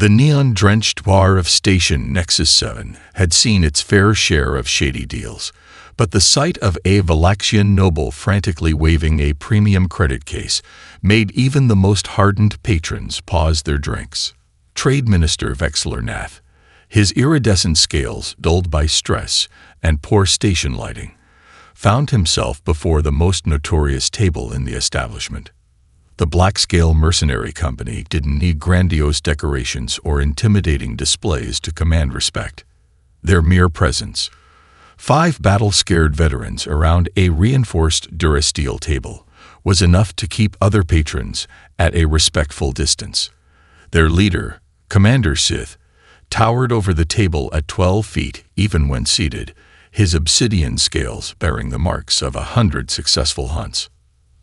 The neon-drenched bar of Station Nexus 7 had seen its fair share of shady deals, but the sight of a Valaxian noble frantically waving a premium credit case made even the most hardened patrons pause their drinks. Trade Minister Vexler Nath, his iridescent scales dulled by stress and poor station lighting, found himself before the most notorious table in the establishment. The Black-Scale Mercenary Company didn't need grandiose decorations or intimidating displays to command respect. Their mere presence, 5 battle-scared veterans around a reinforced Durasteel table, was enough to keep other patrons at a respectful distance. Their leader, Commander Sith, towered over the table at 12 feet even when seated, his obsidian scales bearing the marks of 100 successful hunts.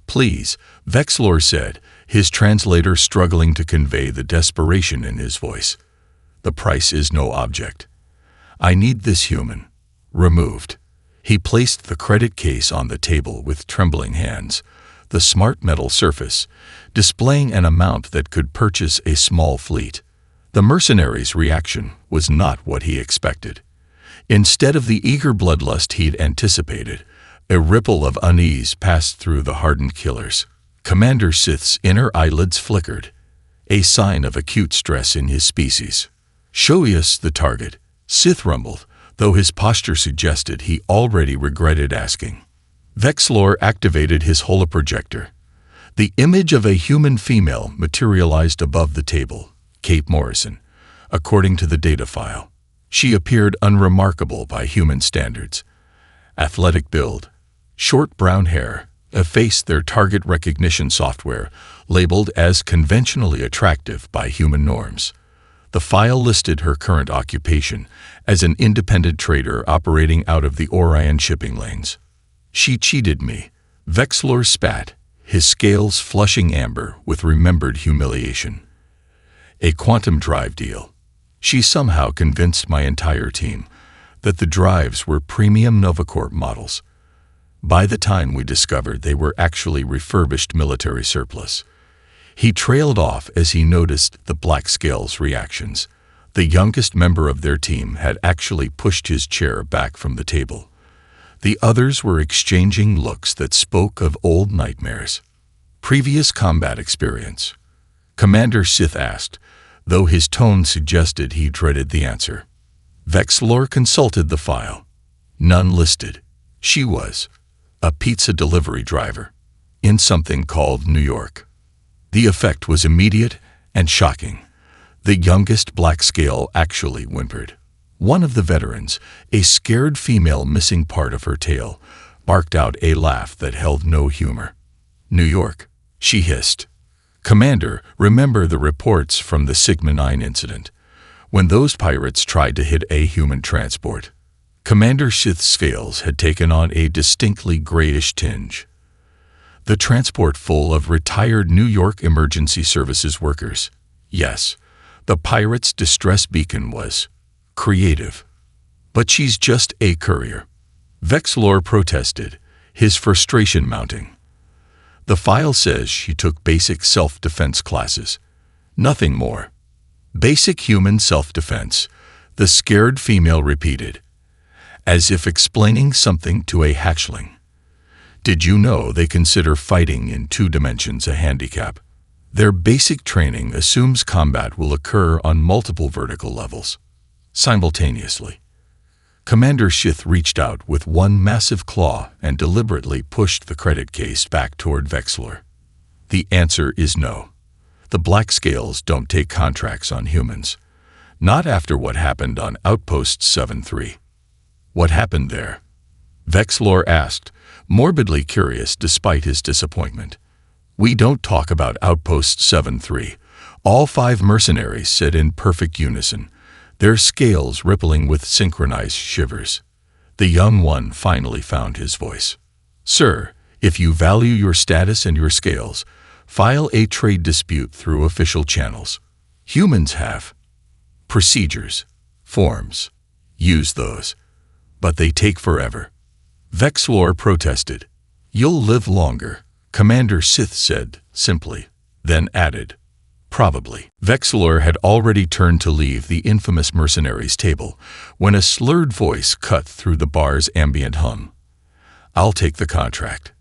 "Please," Vexlor said, his translator struggling to convey the desperation in his voice. "The price is no object. I need this human removed." He placed the credit case on the table with trembling hands, the smart metal surface displaying an amount that could purchase a small fleet. The mercenary's reaction was not what he expected. Instead of the eager bloodlust he'd anticipated, a ripple of unease passed through the hardened killers. Commander Sith's inner eyelids flickered, a sign of acute stress in his species. "Show us the target," Sith rumbled, though his posture suggested he already regretted asking. Vexlor activated his holoprojector. The image of a human female materialized above the table, Kate Morrison, according to the data file. She appeared unremarkable by human standards. Athletic build, short brown hair, a face their target recognition software labeled as conventionally attractive by human norms. The file listed her current occupation as an independent trader operating out of the Orion shipping lanes. "She cheated me," Vexlor spat, his scales flushing amber with remembered humiliation. "A quantum drive deal. She somehow convinced my entire team that the drives were premium Novacorp models. By the time we discovered they were actually refurbished military surplus." He trailed off as he noticed the Black-Scale's reactions. The youngest member of their team had actually pushed his chair back from the table. The others were exchanging looks that spoke of old nightmares. "Previous combat experience?" Commander Sith asked, though his tone suggested he dreaded the answer. Vexlor consulted the file. None listed. She was a pizza delivery driver in something called New York. The effect was immediate and shocking. The youngest Black-Scale actually whimpered. One of the veterans, a scared female missing part of her tail, barked out a laugh that held no humor. "New York," she hissed. "Commander, remember the reports from the Sigma-9 incident, when those pirates tried to hit a human transport?" Commander Sith's scales had taken on a distinctly grayish tinge. "The transport full of retired New York Emergency Services workers. Yes, the pirates' distress beacon was creative. But she's just a courier," Vexlor protested, his frustration mounting. "The file says she took basic self-defense classes. Nothing more." "Basic human self-defense," the scared female repeated, as if explaining something to a hatchling. "Did you know they consider fighting in 2 dimensions a handicap? Their basic training assumes combat will occur on multiple vertical levels simultaneously." Commander Sith reached out with one massive claw and deliberately pushed the credit case back toward Vexlor. "The answer is no. The Black-Scales don't take contracts on humans. Not after what happened on Outpost 7-3. "What happened there?" Vexlor asked, morbidly curious despite his disappointment. "We don't talk about Outpost 7-3, all 5 mercenaries said in perfect unison, their scales rippling with synchronized shivers. The young one finally found his voice. "Sir, if you value your status and your scales, file a trade dispute through official channels. Humans have procedures, forms. Use those. But they take forever." Vexlor protested. "You'll live longer," Commander Sith said simply, then added, Probably. Vexilor had already turned to leave the infamous mercenaries' table when a slurred voice cut through the bar's ambient hum. "I'll take the contract."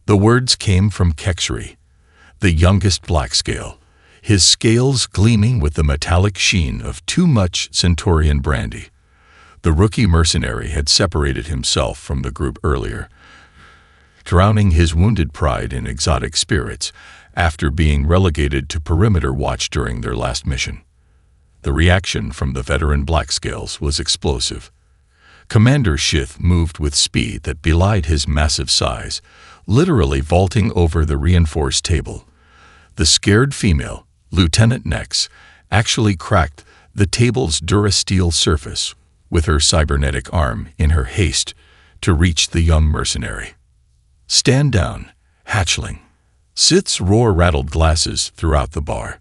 The words came from Kexri, the youngest blackscale, his scales gleaming with the metallic sheen of too much Centaurian brandy. The rookie mercenary had separated himself from the group earlier, drowning his wounded pride in exotic spirits after being relegated to perimeter watch during their last mission. The reaction from the veteran blackscales was explosive. Commander Shith moved with speed that belied his massive size, literally vaulting over the reinforced table. The scared female, Lieutenant Nex, actually cracked the table's durasteel surface with her cybernetic arm in her haste to reach the young mercenary. "Stand down, hatchling." Sith's roar rattled glasses throughout the bar.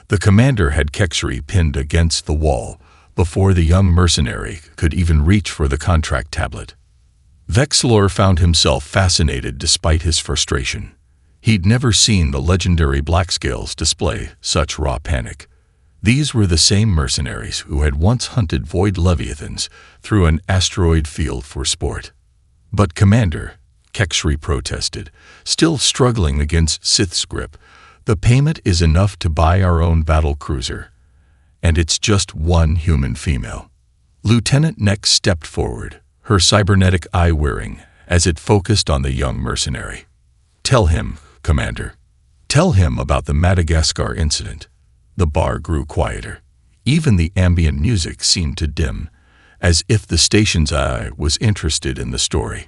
The commander had Kexri pinned against the wall before the young mercenary could even reach for the contract tablet. Vexilor found himself fascinated despite his frustration. He'd never seen the legendary Blackscales display such raw panic. These were the same mercenaries who had once hunted void leviathans through an asteroid field for sport. "But Commander," Kexri protested, still struggling against Sith's grip, "the payment is enough to buy our own battle cruiser. And it's just one human female." Lieutenant Nex stepped forward, her cybernetic eye wearing as it focused on the young mercenary. "Tell him, Commander. Tell him about the Madagascar incident." The bar grew quieter. Even the ambient music seemed to dim, as if the station's eye was interested in the story.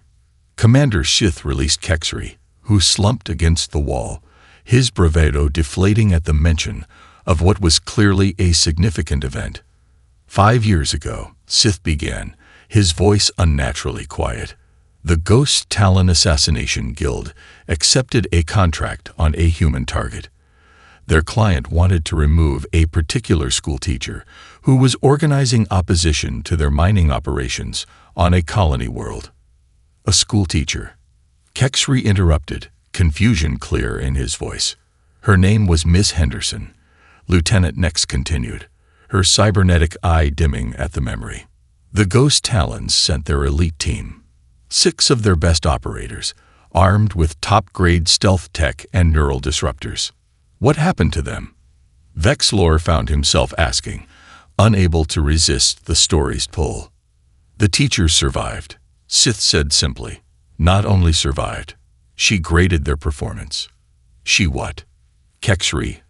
Commander Shith released Kexri, who slumped against the wall, his bravado deflating at the mention of what was clearly a significant event. 5 years ago, Sith began, his voice unnaturally quiet. The Ghost Talon Assassination Guild accepted a contract on a human target. Their client wanted to remove a particular schoolteacher who was organizing opposition to their mining operations on a colony world. "A schoolteacher?" Kexri interrupted, confusion clear in his voice. "Her name was Miss Henderson," Lieutenant Nex continued, her cybernetic eye dimming at the memory. "The Ghost Talons sent their elite team, 6 of their best operators, armed with top-grade stealth tech and neural disruptors. What happened to them?" Vexilor found himself asking, unable to resist the story's pull. "The teachers survived," Sith said simply. "Not only survived, she graded their performance." "She what?" Kexri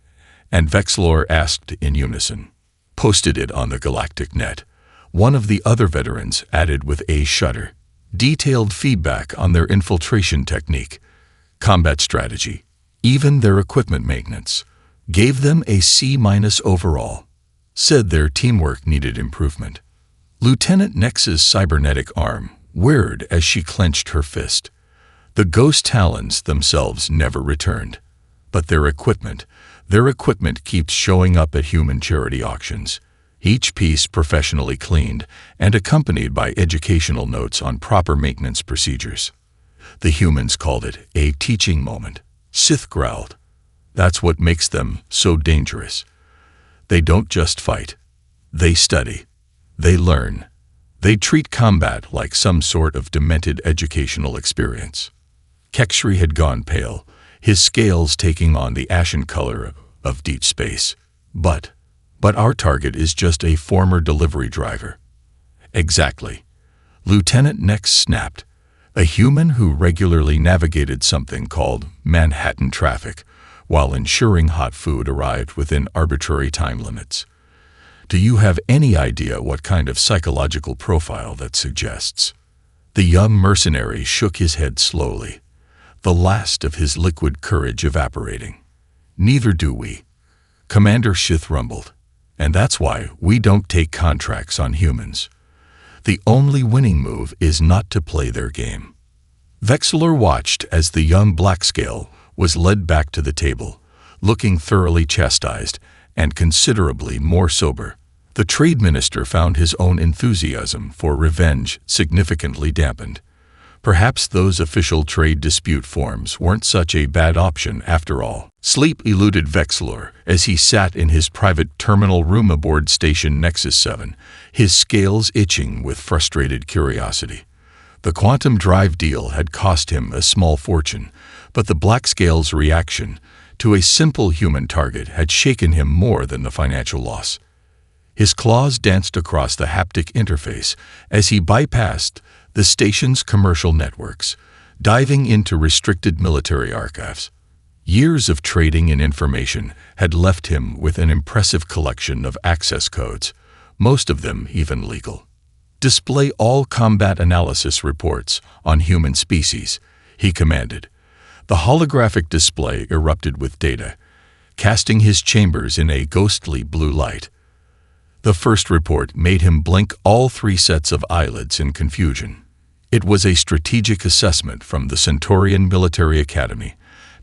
and Vexilor asked in unison. "Posted it on the Galactic net," one of the other veterans added with a shudder. "Detailed feedback on their infiltration technique, combat strategy, even their equipment maintenance. Gave them a C- overall. Said their teamwork needed improvement." Lieutenant Nex's cybernetic arm whirred as she clenched her fist. The Ghost Talons themselves never returned. But their equipment keeps showing up at human charity auctions, each piece professionally cleaned and accompanied by educational notes on proper maintenance procedures. The humans called it a teaching moment. Sith growled. "That's what makes them so dangerous. They don't just fight. They study. They learn. They treat combat like some sort of demented educational experience." Kexri had gone pale, his scales taking on the ashen color of deep space. But our target is just a former delivery driver." "Exactly," Lieutenant Nex snapped, "a human who regularly navigated something called Manhattan traffic while ensuring hot food arrived within arbitrary time limits. Do you have any idea what kind of psychological profile that suggests?" The young mercenary shook his head slowly, the last of his liquid courage evaporating. "Neither do we," Commander Shith rumbled. "And that's why we don't take contracts on humans. The only winning move is not to play their game." Vexilor watched as the young Blackscale was led back to the table, looking thoroughly chastised and considerably more sober. The trade minister found his own enthusiasm for revenge significantly dampened. Perhaps those official trade dispute forms weren't such a bad option after all. Sleep eluded Vexlor as he sat in his private terminal room aboard Station Nexus 7, his scales itching with frustrated curiosity. The quantum drive deal had cost him a small fortune, but the Black Scale's reaction to a simple human target had shaken him more than the financial loss. His claws danced across the haptic interface as he bypassed the station's commercial networks, diving into restricted military archives. Years of trading in information had left him with an impressive collection of access codes, most of them even legal. "Display all combat analysis reports on human species," he commanded. The holographic display erupted with data, casting his chambers in a ghostly blue light. The first report made him blink all 3 sets of eyelids in confusion. It was a strategic assessment from the Centaurian Military Academy,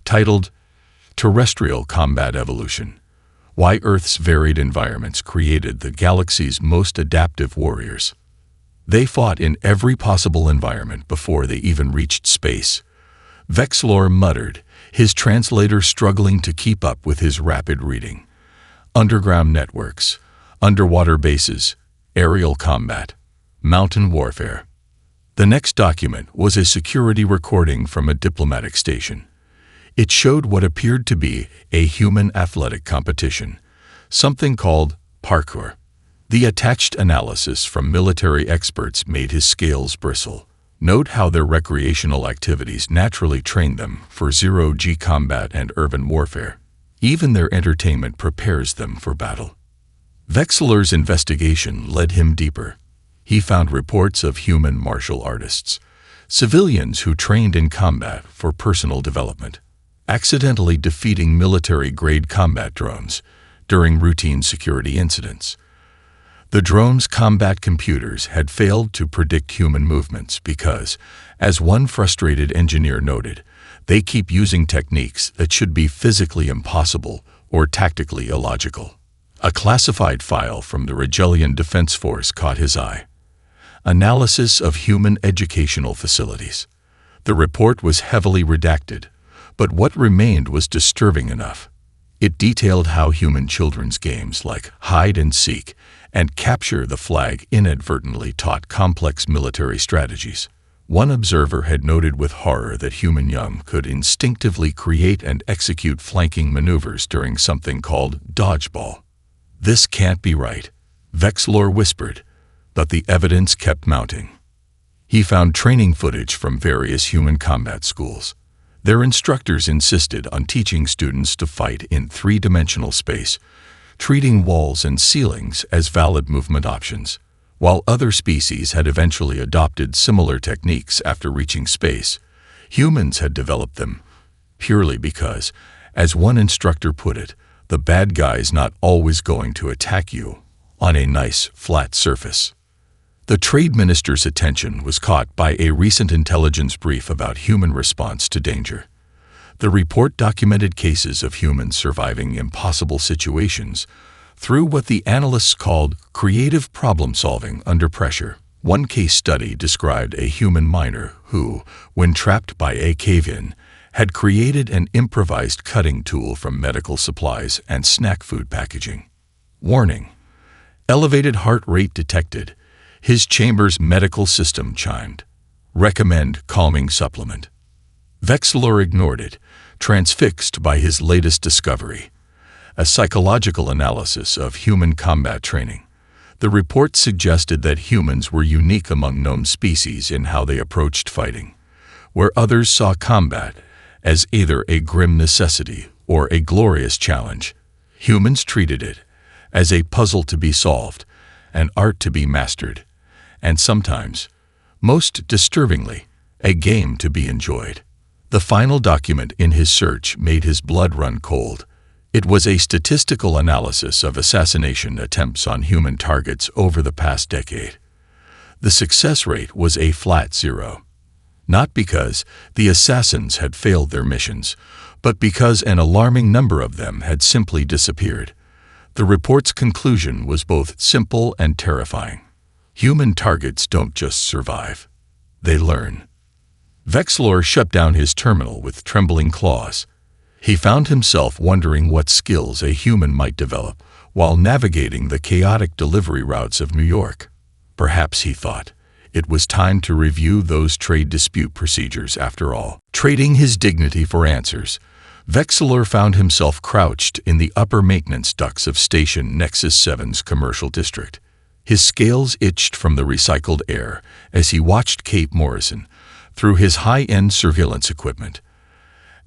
titled Terrestrial Combat Evolution: Why Earth's Varied Environments Created the Galaxy's Most Adaptive Warriors. They fought in every possible environment before they even reached space. Vexlor muttered, his translator struggling to keep up with his rapid reading. Underground networks, underwater bases, aerial combat, mountain warfare. The next document was a security recording from a diplomatic station. It showed what appeared to be a human athletic competition, something called parkour. The attached analysis from military experts made his scales bristle. Note how their recreational activities naturally train them for zero-G combat and urban warfare. Even their entertainment prepares them for battle. Vexlor's investigation led him deeper. He found reports of human martial artists, civilians who trained in combat for personal development, accidentally defeating military-grade combat drones during routine security incidents. The drone's combat computers had failed to predict human movements because, as one frustrated engineer noted, they keep using techniques that should be physically impossible or tactically illogical. A classified file from the Regelian Defense Force caught his eye. Analysis of human educational facilities. The report was heavily redacted, but what remained was disturbing enough. It detailed how human children's games like hide and seek and capture the flag inadvertently taught complex military strategies. One observer had noted with horror that human young could instinctively create and execute flanking maneuvers during something called dodgeball. "This can't be right," Vexlor whispered, but the evidence kept mounting. He found training footage from various human combat schools. Their instructors insisted on teaching students to fight in 3-dimensional space, treating walls and ceilings as valid movement options. While other species had eventually adopted similar techniques after reaching space, humans had developed them purely because, as one instructor put it, the bad guy's not always going to attack you on a nice, flat surface. The trade minister's attention was caught by a recent intelligence brief about human response to danger. The report documented cases of humans surviving impossible situations through what the analysts called creative problem-solving under pressure. One case study described a human miner who, when trapped by a cave-in, had created an improvised cutting tool from medical supplies and snack food packaging. Warning: elevated heart rate detected. His chamber's medical system chimed. Recommend calming supplement. Vexlor ignored it, transfixed by his latest discovery, a psychological analysis of human combat training. The report suggested that humans were unique among known species in how they approached fighting. Where others saw combat as either a grim necessity or a glorious challenge, humans treated it as a puzzle to be solved, an art to be mastered, and sometimes, most disturbingly, a game to be enjoyed. The final document in his search made his blood run cold. It was a statistical analysis of assassination attempts on human targets over the past decade. The success rate was a flat 0. Not because the assassins had failed their missions, but because an alarming number of them had simply disappeared. The report's conclusion was both simple and terrifying. Human targets don't just survive. They learn. Vexlor shut down his terminal with trembling claws. He found himself wondering what skills a human might develop while navigating the chaotic delivery routes of New York. Perhaps, he thought, it was time to review those trade dispute procedures after all. Trading his dignity for answers, Vexlor found himself crouched in the upper maintenance ducts of Station Nexus 7's commercial district. His scales itched from the recycled air as he watched Kate Morrison through his high-end surveillance equipment.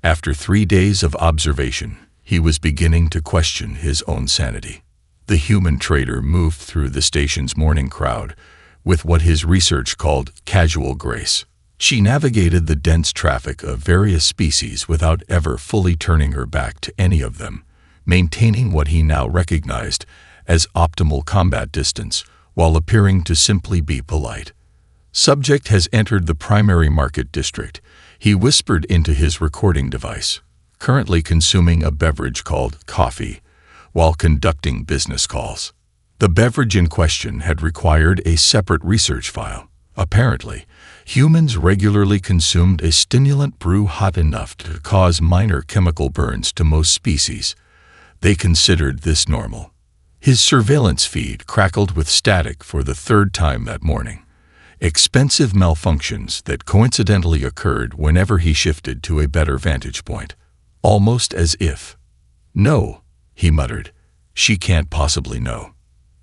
After 3 days of observation, he was beginning to question his own sanity. The human trader moved through the station's morning crowd with what his research called casual grace. She navigated the dense traffic of various species without ever fully turning her back to any of them, maintaining what he now recognized as optimal combat distance while appearing to simply be polite. Subject has entered the primary market district, he whispered into his recording device, currently consuming a beverage called coffee while conducting business calls. The beverage in question had required a separate research file. Apparently, humans regularly consumed a stimulant brew hot enough to cause minor chemical burns to most species. They considered this normal. His surveillance feed crackled with static for the third time that morning. Expensive malfunctions that coincidentally occurred whenever he shifted to a better vantage point. Almost as if. "No," he muttered. "She can't possibly know."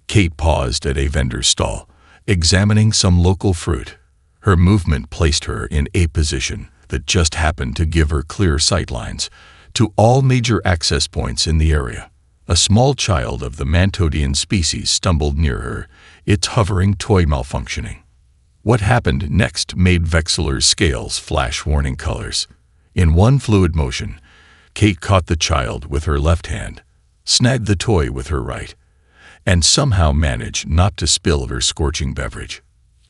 Kate paused at a vendor's stall, examining some local fruit. Her movement placed her in a position that just happened to give her clear sightlines to all major access points in the area. A small child of the Mantodian species stumbled near her, its hovering toy malfunctioning. What happened next made Vexlor's scales flash warning colors. In one fluid motion, Kate caught the child with her left hand, snagged the toy with her right, and somehow managed not to spill her scorching beverage.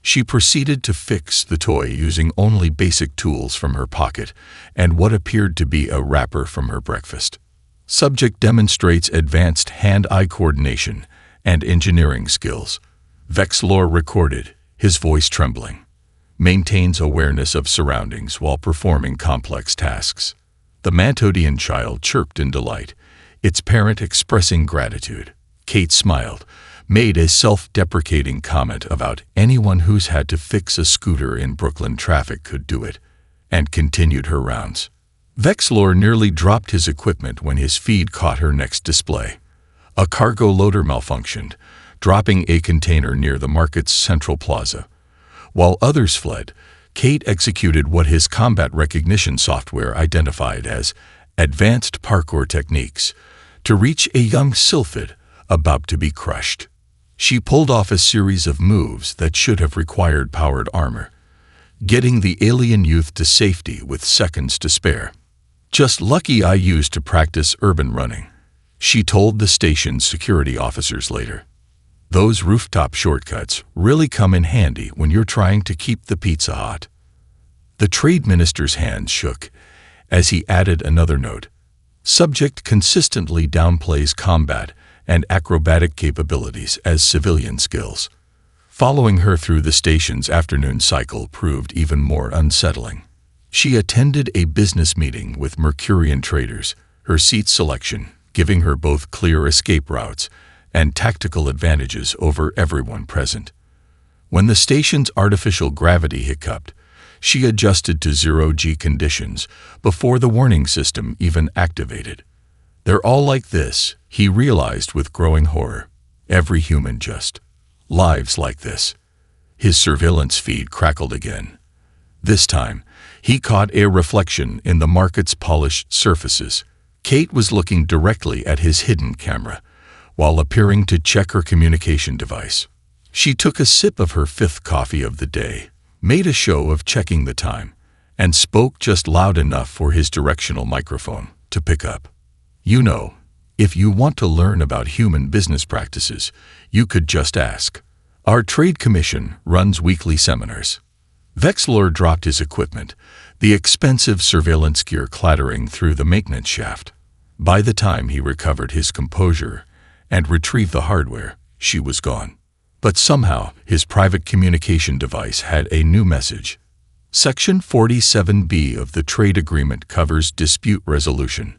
She proceeded to fix the toy using only basic tools from her pocket and what appeared to be a wrapper from her breakfast. Subject demonstrates advanced hand-eye coordination and engineering skills. Vexlor recorded, his voice trembling. Maintains awareness of surroundings while performing complex tasks. The Mantodian child chirped in delight, its parent expressing gratitude. Kate smiled, made a self-deprecating comment about anyone who's had to fix a scooter in Brooklyn traffic could do it, and continued her rounds. Vexlor nearly dropped his equipment when his feed caught her next display. A cargo loader malfunctioned, dropping a container near the market's central plaza. While others fled, Kate executed what his combat recognition software identified as advanced parkour techniques to reach a young sylphid about to be crushed. She pulled off a series of moves that should have required powered armor, getting the alien youth to safety with seconds to spare. "Just lucky I used to practice urban running," she told the station's security officers later. "Those rooftop shortcuts really come in handy when you're trying to keep the pizza hot." The trade minister's hands shook as he added another note. Subject consistently downplays combat and acrobatic capabilities as civilian skills. Following her through the station's afternoon cycle proved even more unsettling. She attended a business meeting with Mercurian traders, her seat selection giving her both clear escape routes and tactical advantages over everyone present. When the station's artificial gravity hiccuped, she adjusted to zero-G conditions before the warning system even activated. "They're all like this," he realized with growing horror. "Every human just lives like this." His surveillance feed crackled again. This time, he caught a reflection in the market's polished surfaces. Kate was looking directly at his hidden camera, while appearing to check her communication device. She took a sip of her 5th coffee of the day, made a show of checking the time, and spoke just loud enough for his directional microphone to pick up. "You know, if you want to learn about human business practices, you could just ask. Our trade commission runs weekly seminars." Vexlor dropped his equipment, the expensive surveillance gear clattering through the maintenance shaft. By the time he recovered his composure and retrieved the hardware, she was gone. But somehow, his private communication device had a new message. Section 47B of the Trade Agreement covers dispute resolution.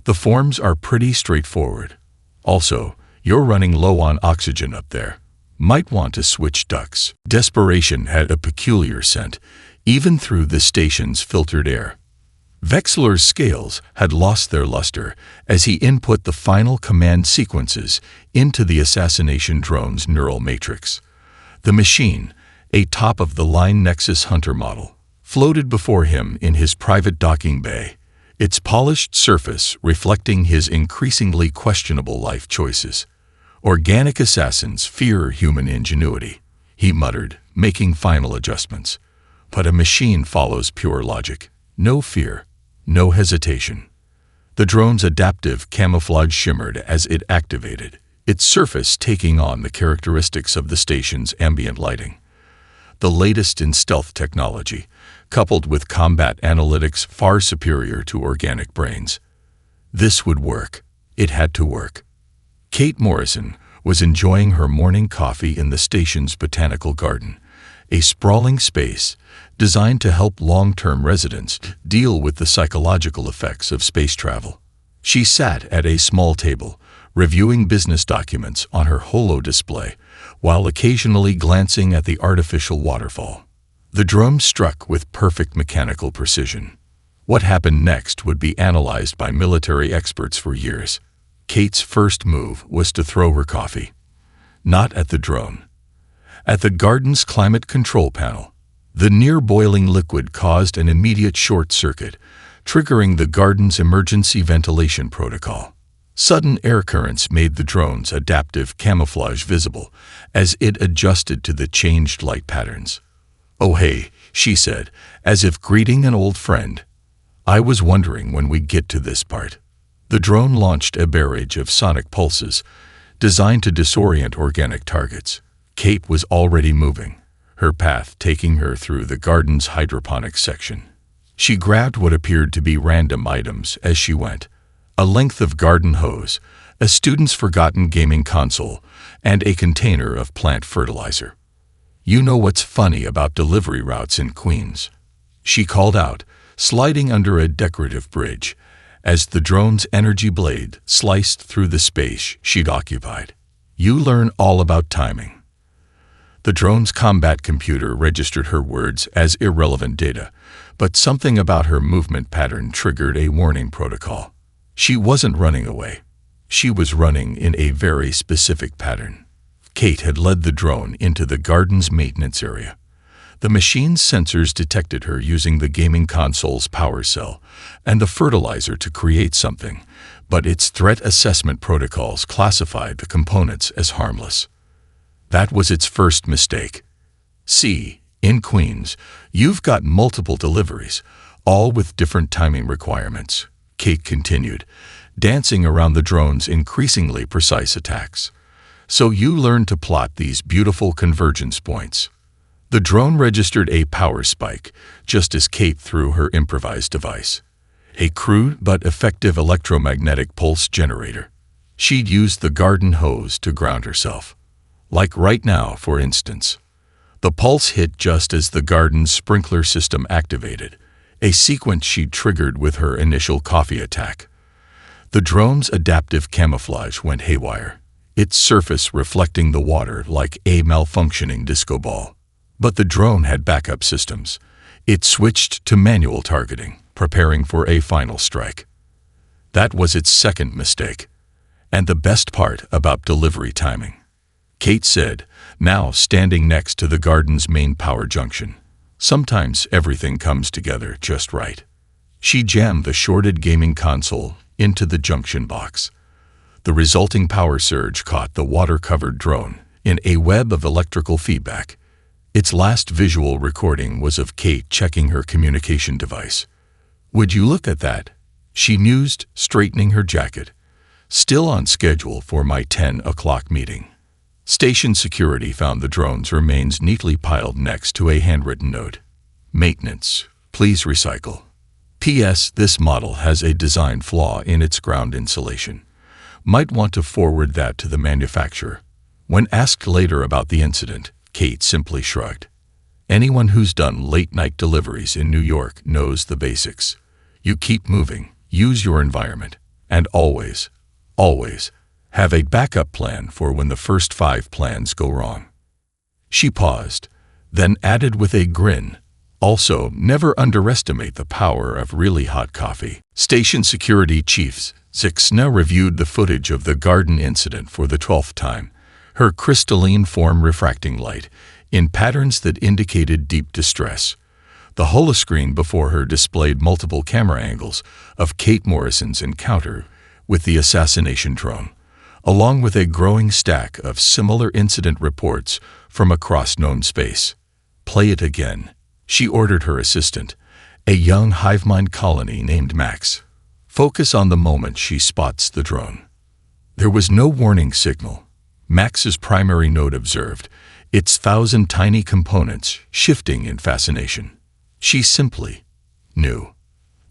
The forms are pretty straightforward. Also, you're running low on oxygen up there. Might want to switch ducts. Desperation had a peculiar scent, even through the station's filtered air. Vexler's scales had lost their luster as he input the final command sequences into the assassination drone's neural matrix. The machine, a top-of-the-line Nexus Hunter model, floated before him in his private docking bay, its polished surface reflecting his increasingly questionable life choices. "Organic assassins fear human ingenuity," he muttered, making final adjustments. "But a machine follows pure logic. No fear. No hesitation." The drone's adaptive camouflage shimmered as it activated, its surface taking on the characteristics of the station's ambient lighting. The latest in stealth technology, coupled with combat analytics far superior to organic brains. This would work. It had to work. Kate Morrison was enjoying her morning coffee in the station's botanical garden, a sprawling space designed to help long-term residents deal with the psychological effects of space travel. She sat at a small table, reviewing business documents on her holo display, while occasionally glancing at the artificial waterfall. The drum struck with perfect mechanical precision. What happened next would be analyzed by military experts for years. Kate's first move was to throw her coffee. Not at the drone. At the garden's climate control panel. The near-boiling liquid caused an immediate short circuit, triggering the garden's emergency ventilation protocol. Sudden air currents made the drone's adaptive camouflage visible as it adjusted to the changed light patterns. "Oh hey," she said, as if greeting an old friend. "I was wondering when we'd get to this part." The drone launched a barrage of sonic pulses, designed to disorient organic targets. Kate was already moving, her path taking her through the garden's hydroponics section. She grabbed what appeared to be random items as she went: a length of garden hose, a student's forgotten gaming console, and a container of plant fertilizer. "You know what's funny about delivery routes in Queens?" she called out, sliding under a decorative bridge, as the drone's energy blade sliced through the space she'd occupied. "You learn all about timing." The drone's combat computer registered her words as irrelevant data, but something about her movement pattern triggered a warning protocol. She wasn't running away. She was running in a very specific pattern. Kate had led the drone into the garden's maintenance area. The machine's sensors detected her using the gaming console's power cell and the fertilizer to create something, but its threat assessment protocols classified the components as harmless. That was its first mistake. "See, in Queens, you've got multiple deliveries, all with different timing requirements," Kate continued, dancing around the drone's increasingly precise attacks. "So you learn to plot these beautiful convergence points." The drone registered a power spike just as Kate threw her improvised device. A crude but effective electromagnetic pulse generator. She'd used the garden hose to ground herself. Like right now, for instance. The pulse hit just as the garden's sprinkler system activated, a sequence she'd triggered with her initial coffee attack. The drone's adaptive camouflage went haywire, its surface reflecting the water like a malfunctioning disco ball. But the drone had backup systems. It switched to manual targeting, preparing for a final strike. That was its second mistake. And the best part about delivery timing, Kate said, now standing next to the garden's main power junction. Sometimes everything comes together just right. She jammed the shorted gaming console into the junction box. The resulting power surge caught the water-covered drone in a web of electrical feedback. Its last visual recording was of Kate checking her communication device. "Would you look at that?" she mused, straightening her jacket. "Still on schedule for my 10 o'clock meeting." Station security found the drone's remains neatly piled next to a handwritten note. "Maintenance. Please recycle. P.S. This model has a design flaw in its ground insulation. Might want to forward that to the manufacturer." When asked later about the incident, Kate simply shrugged. Anyone who's done late-night deliveries in New York knows the basics. You keep moving, use your environment, and always, always, have a backup plan for when the first 5 plans go wrong. She paused, then added with a grin, also, never underestimate the power of really hot coffee. Station Security Chief Zixna reviewed the footage of the garden incident for the 12th time, her crystalline form refracting light in patterns that indicated deep distress. The holoscreen before her displayed multiple camera angles of Kate Morrison's encounter with the assassination drone, along with a growing stack of similar incident reports from across known space. "Play it again," she ordered her assistant, a young hive-mind colony named Max. "Focus on the moment she spots the drone." There was no warning signal. Max's primary node observed its 1,000 tiny components shifting in fascination. She simply knew.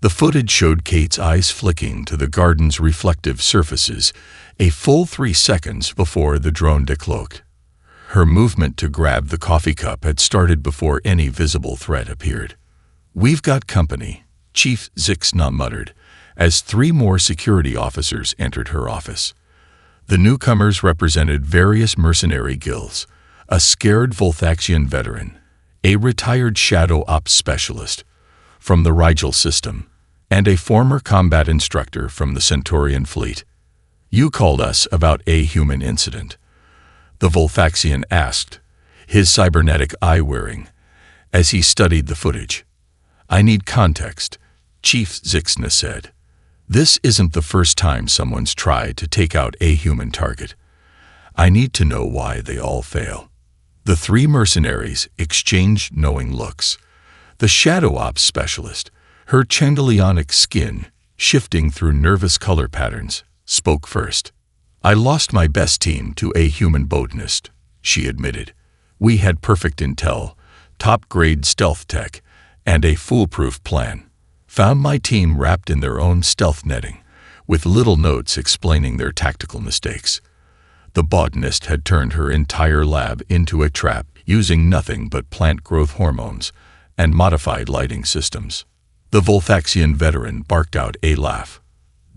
The footage showed Kate's eyes flicking to the garden's reflective surfaces a full 3 seconds before the drone decloaked. Her movement to grab the coffee cup had started before any visible threat appeared. "We've got company," Chief Zixna muttered, as 3 more security officers entered her office. The newcomers represented various mercenary guilds, a scared Volthaxian veteran, a retired shadow ops specialist from the Rigel system, and a former combat instructor from the Centaurian fleet. "You called us about a human incident?" the Volthaxian asked, his cybernetic eye wearing, as he studied the footage. "I need context," Chief Zixna said. "This isn't the first time someone's tried to take out a human target. I need to know why they all fail." The 3 mercenaries exchanged knowing looks. The shadow ops specialist, her chandelionic skin shifting through nervous color patterns, spoke first. "I lost my best team to a human botanist," she admitted. "We had perfect intel, top-grade stealth tech, and a foolproof plan. Found my team wrapped in their own stealth netting, with little notes explaining their tactical mistakes. The botanist had turned her entire lab into a trap using nothing but plant growth hormones and modified lighting systems." The Volthaxian veteran barked out a laugh.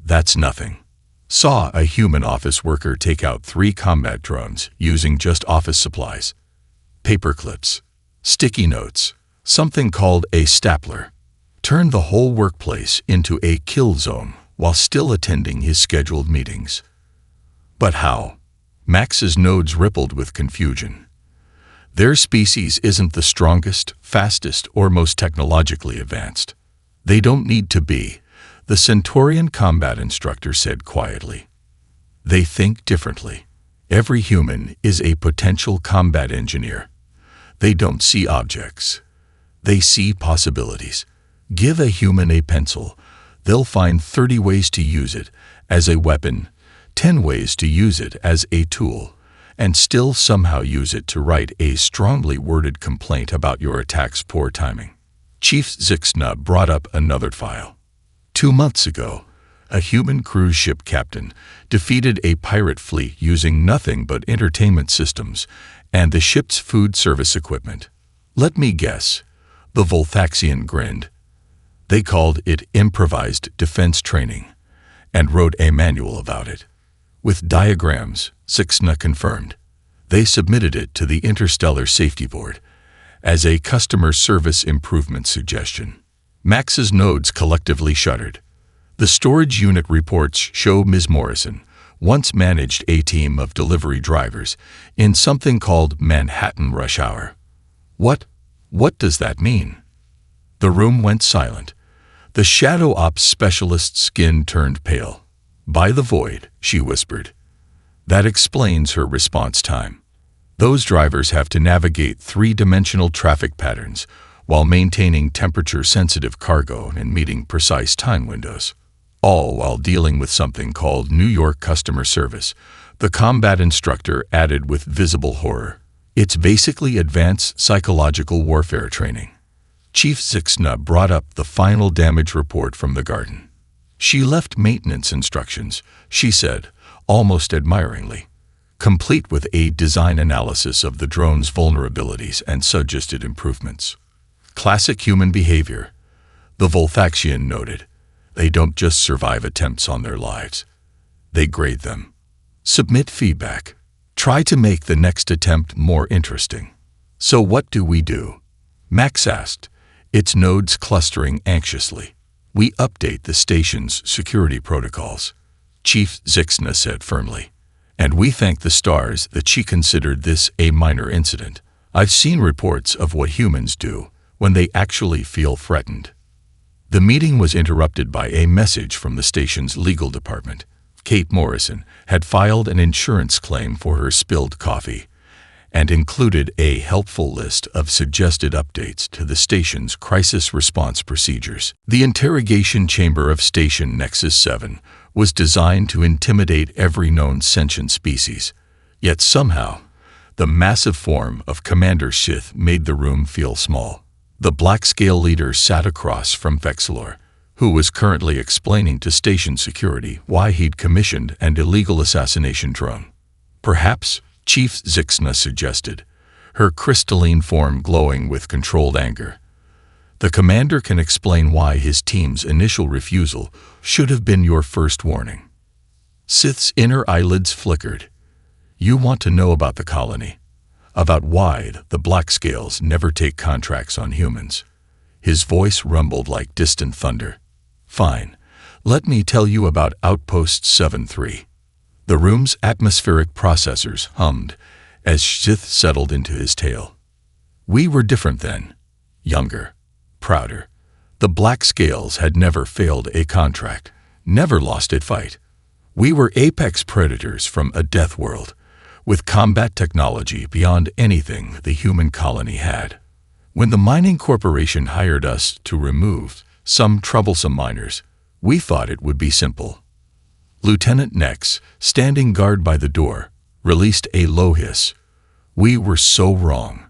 "That's nothing. Saw a human office worker take out 3 combat drones using just office supplies. Paper clips, sticky notes, something called a stapler. Turned the whole workplace into a kill zone while still attending his scheduled meetings." "But how?" Max's nodes rippled with confusion. "Their species isn't the strongest, fastest, or most technologically advanced. They don't need to be," the Centaurian combat instructor said quietly. "They think differently. Every human is a potential combat engineer. They don't see objects. They see possibilities. Give a human a pencil, they'll find 30 ways to use it as a weapon, 10 ways to use it as a tool, and still somehow use it to write a strongly worded complaint about your attack's poor timing." Chief Zixna brought up another file. 2 months ago, a human cruise ship captain defeated a pirate fleet using nothing but entertainment systems and the ship's food service equipment. "Let me guess," the Volthaxian grinned. "They called it improvised defense training and wrote a manual about it. With diagrams," Zixna confirmed. "They submitted it to the Interstellar Safety Board as a customer service improvement suggestion." Max's nodes collectively shuddered. The storage unit reports show Ms. Morrison once managed a team of delivery drivers in something called Manhattan Rush Hour. What does that mean?" The room went silent. The shadow ops specialist's skin turned pale. "By the void," she whispered. That explains her response time. Those drivers have to navigate 3-dimensional traffic patterns while maintaining temperature-sensitive cargo and meeting precise time windows, all while dealing with something called New York customer service, the combat instructor added with visible horror. "It's basically advanced psychological warfare training." Chief Zixna brought up the final damage report from the garden. "She left maintenance instructions," she said, almost admiringly. complete with a design analysis of the drone's vulnerabilities and suggested improvements. Classic human behavior, the Volthaxian noted. They don't just survive attempts on their lives. They grade them. Submit feedback. Try to make the next attempt more interesting. So what do we do? Max asked, its nodes clustering anxiously. We update the station's security protocols, Chief Zixna said firmly. And we thank the stars that she considered this a minor incident. I've seen reports of what humans do when they actually feel threatened. The meeting was interrupted by a message from the station's legal department. Kate Morrison had filed an insurance claim for her spilled coffee and included a helpful list of suggested updates to the station's crisis response procedures. The interrogation chamber of Station Nexus 7 was designed to intimidate every known sentient species, yet somehow, the massive form of Commander Sith made the room feel small. The Black-Scale leader sat across from Vexilor, who was currently explaining to station security why he'd commissioned an illegal assassination drone. Perhaps, Chief Zixna suggested, her crystalline form glowing with controlled anger. The commander can explain why his team's initial refusal should have been your first warning. Sith's inner eyelids flickered. You want to know about the colony, about why the Black-Scales never take contracts on humans. His voice rumbled like distant thunder. Fine, let me tell you about Outpost 7-3. The room's atmospheric processors hummed as Sith settled into his tale. We were different then, younger, prouder. The Black-Scales had never failed a contract, never lost a fight. We were apex predators from a death world, with combat technology beyond anything the human colony had. When the mining corporation hired us to remove some troublesome miners, we thought it would be simple. Lieutenant Nex, standing guard by the door, released a low hiss. We were so wrong.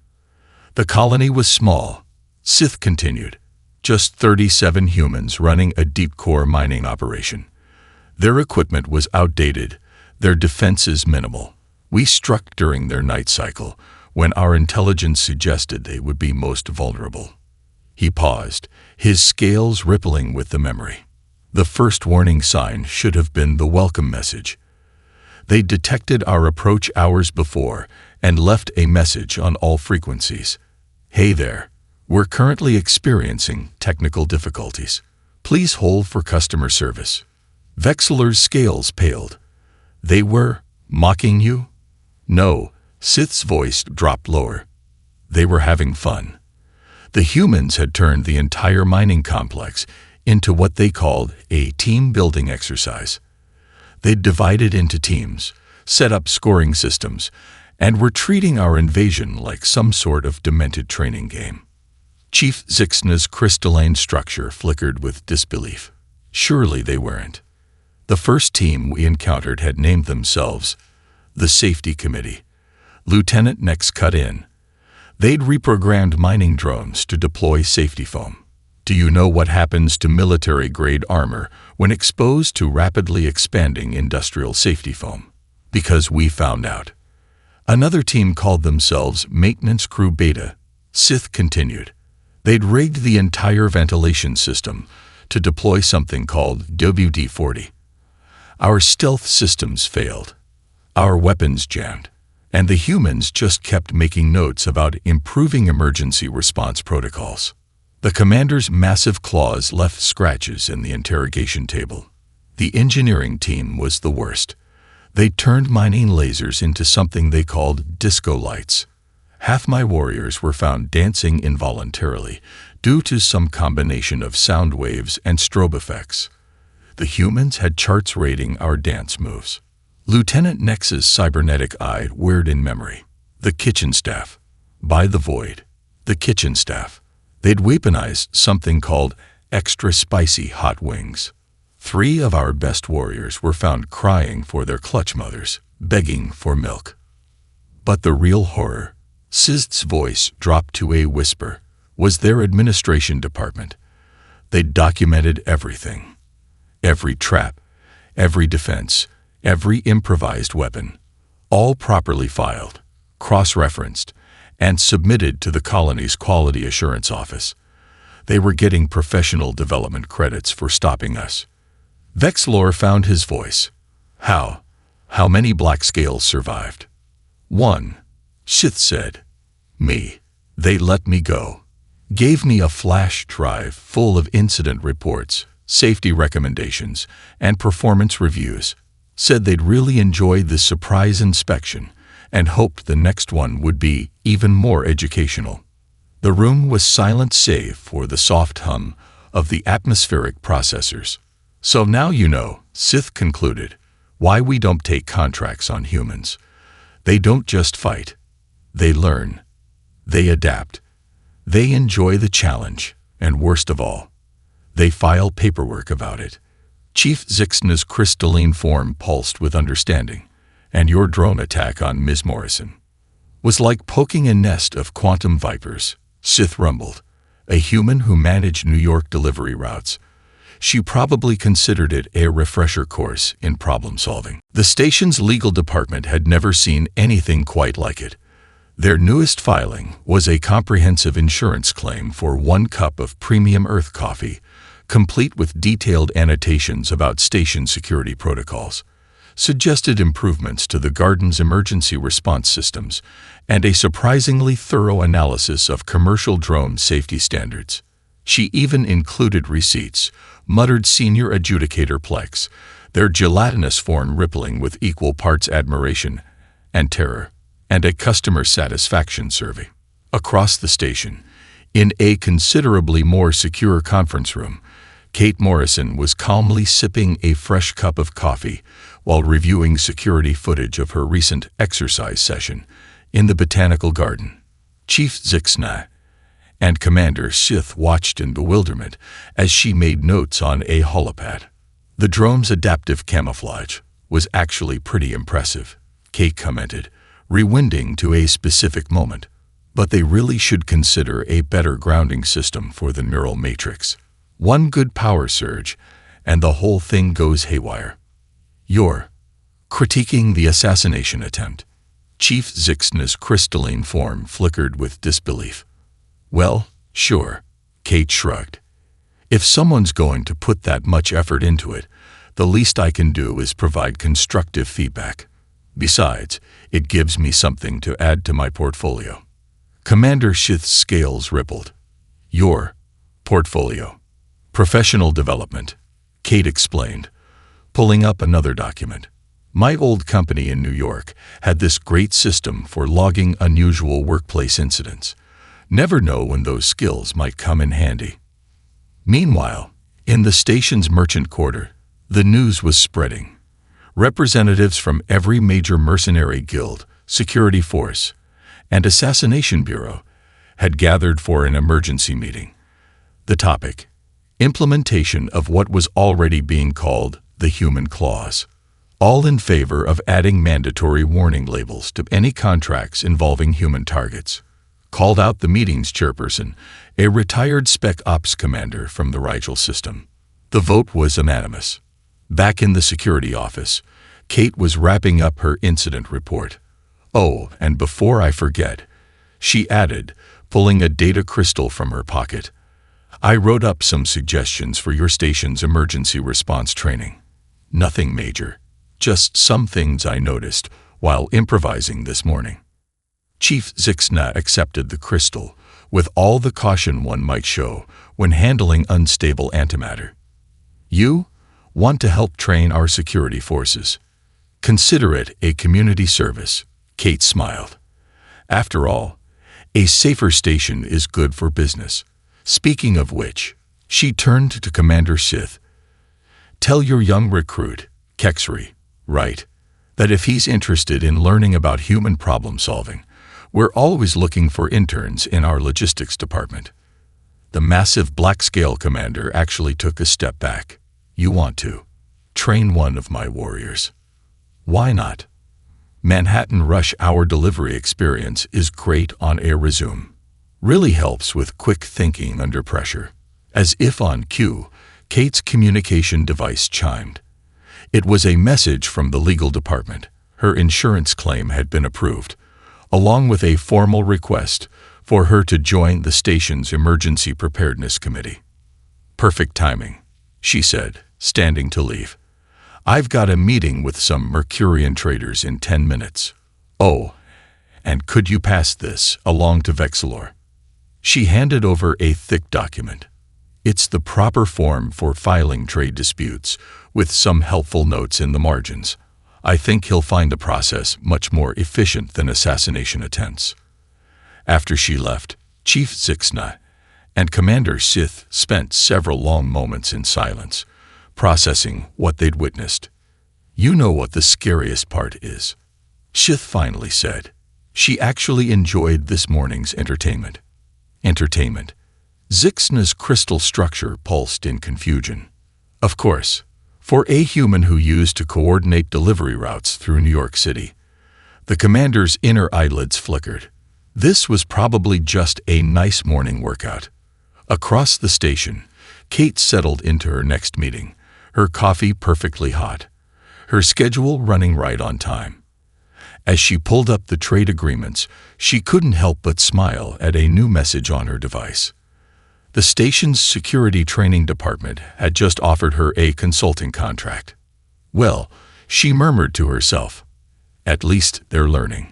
The colony was small, Sith continued. Just 37 humans running a deep-core mining operation. Their equipment was outdated, their defenses minimal. We struck during their night cycle, when our intelligence suggested they would be most vulnerable. He paused, his scales rippling with the memory. The first warning sign should have been the welcome message. They detected our approach hours before and left a message on all frequencies. Hey there, we're currently experiencing technical difficulties. Please hold for customer service. Vexilor's scales paled. They were mocking you? No, Sith's voice dropped lower. They were having fun. The humans had turned the entire mining complex into what they called a team-building exercise. They'd divided into teams, set up scoring systems, and were treating our invasion like some sort of demented training game. Chief Zixna's crystalline structure flickered with disbelief. Surely they weren't. The first team we encountered had named themselves the Safety Committee. Lieutenant Nex cut in. They'd reprogrammed mining drones to deploy safety foam. Do you know what happens to military-grade armor when exposed to rapidly expanding industrial safety foam? Because we found out. Another team called themselves Maintenance Crew Beta. Sith continued. They'd rigged the entire ventilation system to deploy something called WD-40. Our stealth systems failed. Our weapons jammed. And the humans just kept making notes about improving emergency response protocols. The commander's massive claws left scratches in the interrogation table. The engineering team was the worst. They turned mining lasers into something they called disco lights. Half my warriors were found dancing involuntarily due to some combination of sound waves and strobe effects. The humans had charts rating our dance moves. Lieutenant Nex's cybernetic eye whirred in memory. The kitchen staff. By the void. The kitchen staff. They'd weaponized something called extra spicy hot wings. 3 of our best warriors were found crying for their clutch mothers, begging for milk. But the real horror, Sith's voice dropped to a whisper, was their administration department. They'd documented everything. Every trap, every defense, every improvised weapon. all properly filed, cross-referenced, and submitted to the colony's Quality Assurance Office. They were getting professional development credits for stopping us. Vexlor found his voice. How? How many black scales survived? 1. Sith said. Me. They let me go. Gave me a flash drive full of incident reports, safety recommendations, and performance reviews. Said they'd really enjoyed this surprise inspection and hoped the next one would be even more educational. The room was silent save for the soft hum of the atmospheric processors. So now you know, Sith concluded, why we don't take contracts on humans. They don't just fight. They learn. They adapt. They enjoy the challenge, and worst of all, they file paperwork about it. Chief Zixna's crystalline form pulsed with understanding, and your drone attack on Ms. Morrison was like poking a nest of quantum vipers, Sith rumbled. A human who managed New York delivery routes. She probably considered it a refresher course in problem solving. The station's legal department had never seen anything quite like it. Their newest filing was a comprehensive insurance claim for 1 cup of premium Earth coffee, complete with detailed annotations about station security protocols, suggested improvements to the garden's emergency response systems, and a surprisingly thorough analysis of commercial drone safety standards. She even included receipts, muttered senior adjudicator Plex, their gelatinous form rippling with equal parts admiration and terror, and a customer satisfaction survey. Across the station, in a considerably more secure conference room, Kate Morrison was calmly sipping a fresh cup of coffee while reviewing security footage of her recent exercise session in the botanical garden. Chief Zixna and Commander Sith watched in bewilderment as she made notes on a holopad. The drone's adaptive camouflage was actually pretty impressive, Kate commented, rewinding to a specific moment. But they really should consider a better grounding system for the neural matrix. One good power surge, and the whole thing goes haywire. You're critiquing the assassination attempt. Chief Zixna's crystalline form flickered with disbelief. Well, sure, Kate shrugged. If someone's going to put that much effort into it, the least I can do is provide constructive feedback. Besides, it gives me something to add to my portfolio. Commander Sith's scales rippled. Your portfolio. Professional development, Kate explained, pulling up another document. My old company in New York had this great system for logging unusual workplace incidents. Never know when those skills might come in handy. Meanwhile, in the station's merchant quarter, the news was spreading. Representatives from every major mercenary guild, security force, and assassination bureau had gathered for an emergency meeting. The topic: implementation of what was already being called the human clause. All in favor of adding mandatory warning labels to any contracts involving human targets. Called out the meeting's chairperson, a retired Spec Ops commander from the Rigel system. The vote was unanimous. Back in the security office, Kate was wrapping up her incident report. Oh, and before I forget, she added, pulling a data crystal from her pocket, I wrote up some suggestions for your station's emergency response training. Nothing major, just some things I noticed while improvising this morning. Chief Zixna accepted the crystal with all the caution one might show when handling unstable antimatter. You want to help train our security forces. Consider it a community service, Kate smiled. After all, a safer station is good for business. Speaking of which, she turned to Commander Sith. Tell your young recruit, Kexri, right, that if he's interested in learning about human problem solving, we're always looking for interns in our logistics department. The massive black-scale commander actually took a step back. You want to train one of my warriors. Why not? Manhattan rush hour delivery experience is great on a resume. Really helps with quick thinking under pressure. As if on cue, Kate's communication device chimed. It was a message from the legal department, Her insurance claim had been approved, along with a formal request for her to join the station's Emergency Preparedness Committee. "Perfect timing," she said, standing to leave. "I've got a meeting with some Mercurian traders in 10 minutes. Oh, and could you pass this along to Vexilor?" She handed over a thick document. "It's the proper form for filing trade disputes, with some helpful notes in the margins. I think he'll find the process much more efficient than assassination attempts." After she left, Chief Zixna and Commander Sith spent several long moments in silence, processing what they'd witnessed. "You know what the scariest part is," Sith finally said. She actually enjoyed this morning's entertainment. Zixna's crystal structure pulsed in confusion. Of course, for a human who used to coordinate delivery routes through New York City, the commander's inner eyelids flickered. This was probably just a nice morning workout. Across the station, Kate settled into her next meeting, her coffee perfectly hot, her schedule running right on time. As she pulled up the trade agreements, she couldn't help but smile at a new message on her device. The station's security training department had just offered her a consulting contract. Well, she murmured to herself, at least they're learning.